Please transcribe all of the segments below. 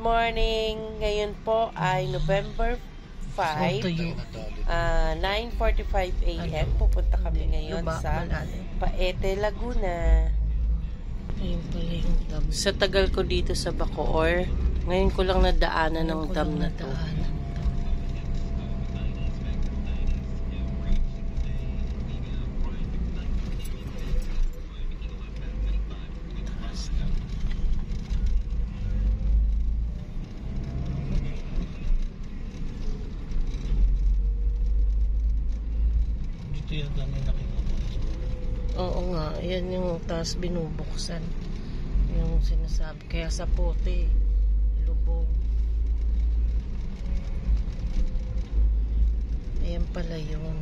morning. Ngayon po ay November 5, 9:45 AM. Pupunta kami ngayon sa Paete, Laguna. Sa tagal ko dito sa Bacoor, ngayon ko lang nadaanan ng dam na to. Oo nga, yan yung taas binubuksan. Yung sinasabi, kaya sa pote, lubog. Ayan pala yun.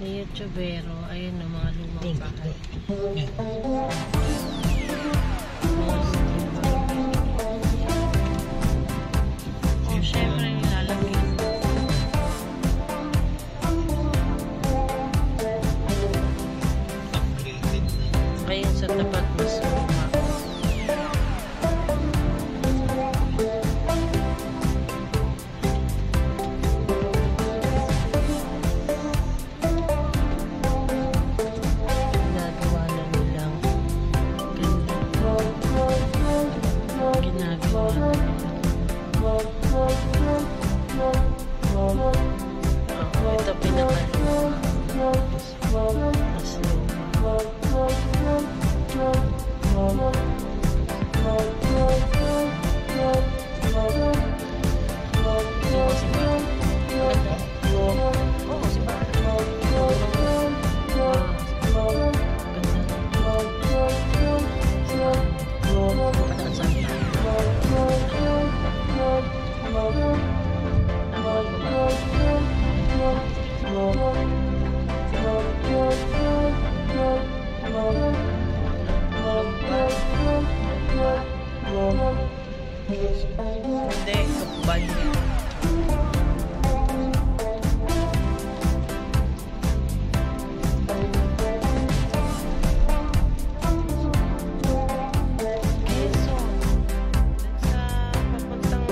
Ni YouTubero. Ayun na mga lumang bahay. Oh, syempre nilalagyan. Ayun sa tapat mas luma. Ginagawa na nilang ganda. Ginagawa na nilang. Ito pinakaluma. Mas luma. Hindi, kapal niya. Quezon. Sa papuntang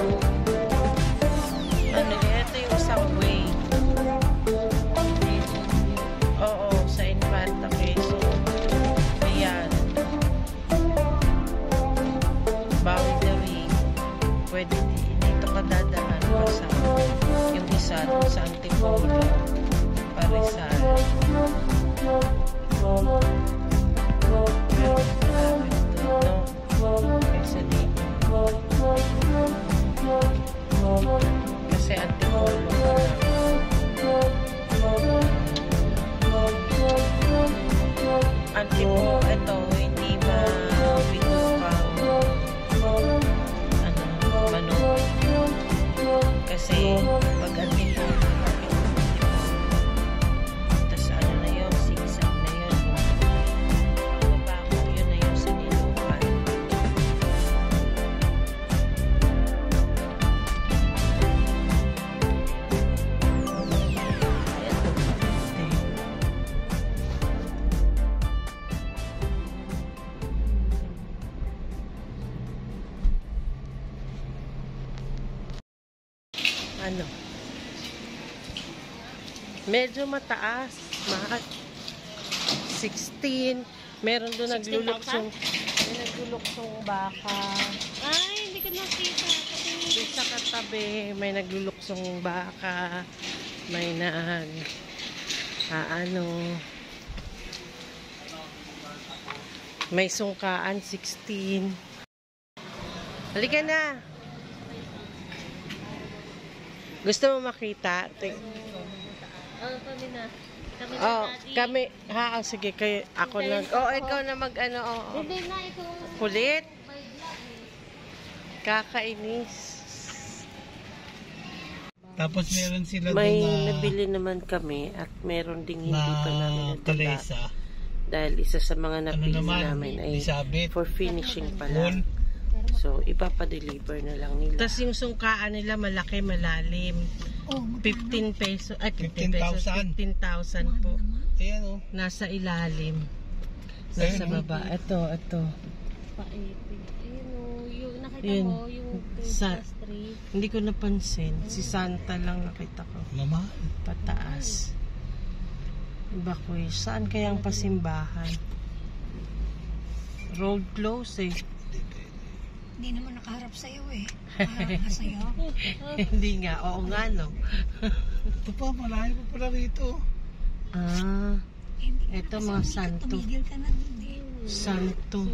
ano, ito yung subway. Oo, sa Infanta, Quezon. Ayan. Boundary. Pwede dito ka dadaan pa sa yung isa sa Antipolo, Parizal. Kasi dito. Kasi Antipolo. Antipolo, ito, hindi mabitukang manok. Kasi pag Antipolo, tapos ano na yun, sigsag na yun. Bako, yun na yung sinilupan. Ano? Medyo mataas. Mahal. 16. Meron doon nagluluksong. May nagluluksong baka. Ay, hindi ko nakita. Doon sa katabi, may nagluluksong baka. May ano. May sungkaan 16. Halika na. Gusto mo makita? Kami na. Kami na, Oh, Daddy. kami. Ha, sige. Kayo, ako na. Oh, ikaw na mag-ano. Oh. Hindi na, ito. Kulit. May vlog eh. Kakainis. Tapos meron sila May doon na nabili naman kami at meron ding hindi pa namin nadala. kalesa. Dahil isa sa mga napili naman, namin ay disabit. for finishing pa Wool. lang. So, ipapadeliver na lang nila. Tapos yung sungkaan nila malaki, malalim. Oh, 15 peso. Ay, 15 pesos. 15,000. 15,000 po. Ayan o. Nasa ilalim. Nasa Ayun, baba. Ito. paipig. Ayun o, yung nakita Yun. mo, yung Sa- Christmas tree. Hindi ko napansin. Si Santa lang nakita ko. Mama. Pataas. Bakwe. Saan kayang pasimbahan? Road close eh. Hindi naman nakaharap sa'yo eh. Nakaharap ka sa'yo. Hindi nga. Oo nga no. Ito pa, malayo pa pala rito. Ah. Ito mga santo. Tumigil ka na dun eh. Santo.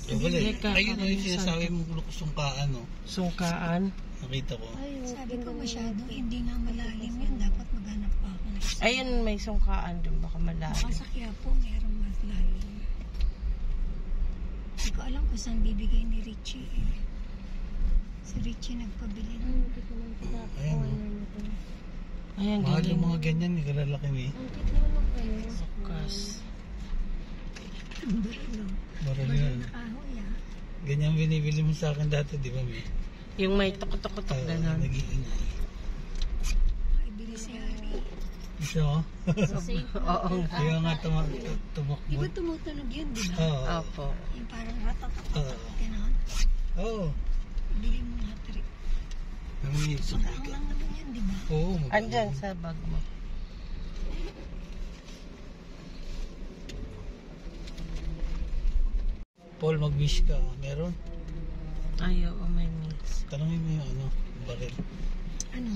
Teka, Ayun o yung parang sinasabi mong sungkaan o. Sungkaan. Nakita ko. Sabi ko masyado, hindi nga malalim yan. Dapat maghanap pa ako. Ayun, may sungkaan dun. Baka malalim. Baka sa Quiapo, meron mas lalim. Hindi ko alam kung saan bibigay ni Richie eh. Si Richie nagpabili. Ayun o. Ay, ang Mahal galing. yung mga ganyan, eh, kalalaki eh. Bukas. Barilo. Baril Barilo yan. na kahoy ah. Ganyan binibili mo sa akin dati, di ba, Mi? Yung may tukot-tukot ganon. Nag-iingay. Maibili si Hari. Isa, oh. Oo nga. Kaya nga Di tumakbo. ba tumutunog yun, di ba? Oo. Opo. Yung parang ratatatat. Oo. Ganon. Oo. Bili mo nga trip. Naminisip Ang lang naman yan, di ba? Oo. Andyan sa bag mo. Paul, mag-wish ka. Meron? Ay, oo, may miss. Tanongin mo yung ano, baril. Ano?